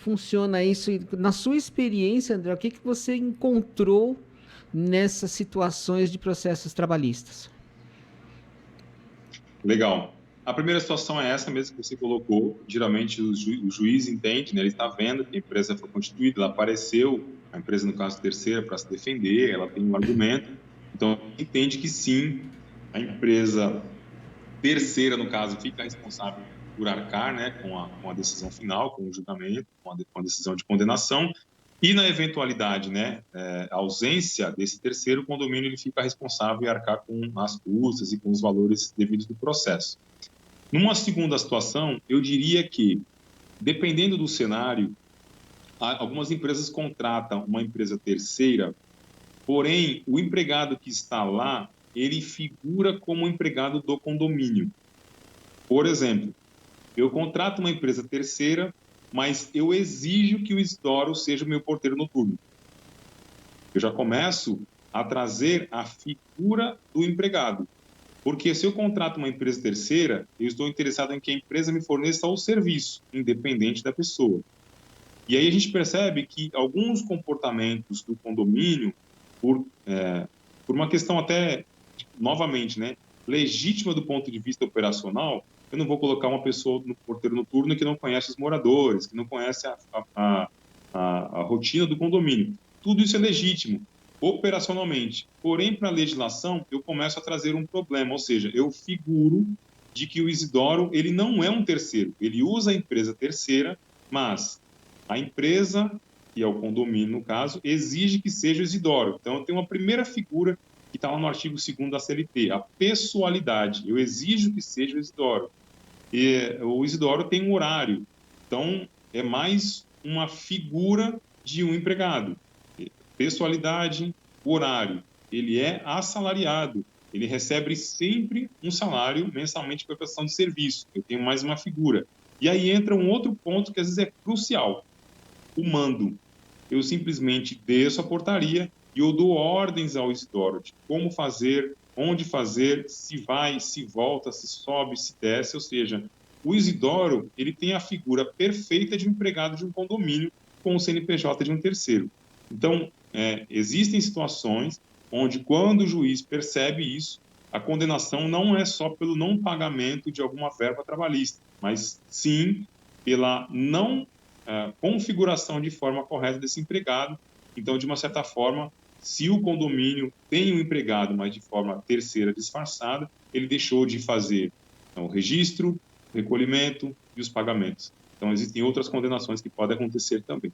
funciona isso? E na sua experiência, André, o que que você encontrou nessas situações de processos trabalhistas? Legal. A primeira situação é essa mesmo que você colocou. Geralmente o juiz entende, né? Ele está vendo que a empresa foi constituída, ela apareceu, a empresa, no caso terceira, para se defender, ela tem um argumento. Então, entende que sim, a empresa terceira, no caso, fica responsável por arcar, né, com a decisão final, com o julgamento, com a decisão de condenação. E na eventualidade, né, a ausência desse terceiro, o condomínio ele fica responsável e arcar com as custas e com os valores devidos do processo. Numa segunda situação, eu diria que, dependendo do cenário, algumas empresas contratam uma empresa terceira, porém, o empregado que está lá, ele figura como empregado do condomínio. Por exemplo, eu contrato uma empresa terceira, mas eu exijo que o Isidoro seja o meu porteiro noturno. Eu já começo a trazer a figura do empregado. Porque se eu contrato uma empresa terceira, eu estou interessado em que a empresa me forneça o serviço, independente da pessoa. E aí a gente percebe que alguns comportamentos do condomínio, por uma questão até, novamente, né, legítima do ponto de vista operacional, eu não vou colocar uma pessoa no porteiro noturno que não conhece os moradores, que não conhece a rotina do condomínio. Tudo isso é legítimo, operacionalmente. Porém, para a legislação, eu começo a trazer um problema, ou seja, eu figuro de que o Isidoro ele não é um terceiro, ele usa a empresa terceira, mas a empresa, que é o condomínio no caso, exige que seja o Isidoro. Então, tem uma primeira figura que está lá no artigo 2º da CLT, a pessoalidade. Eu exijo que seja o Isidoro. E o Isidoro tem um horário, então é mais uma figura de um empregado. Pessoalidade, horário. Ele é assalariado, ele recebe sempre um salário mensalmente por prestação de serviço. Eu tenho mais uma figura. E aí entra um outro ponto que às vezes é crucial, o mando. Eu simplesmente desço a portaria e eu dou ordens ao Isidoro de como fazer, onde fazer, se vai, se volta, se sobe, se desce, ou seja, o Isidoro ele tem a figura perfeita de um empregado de um condomínio com o CNPJ de um terceiro. Então, existem situações onde, quando o juiz percebe isso, a condenação não é só pelo não pagamento de alguma verba trabalhista, mas sim pela não configuração de forma correta desse empregado. Então, de uma certa forma, se o condomínio tem um empregado, mas de forma terceira disfarçada, ele deixou de fazer o registro, o recolhimento e os pagamentos. Então, existem outras condenações que podem acontecer também.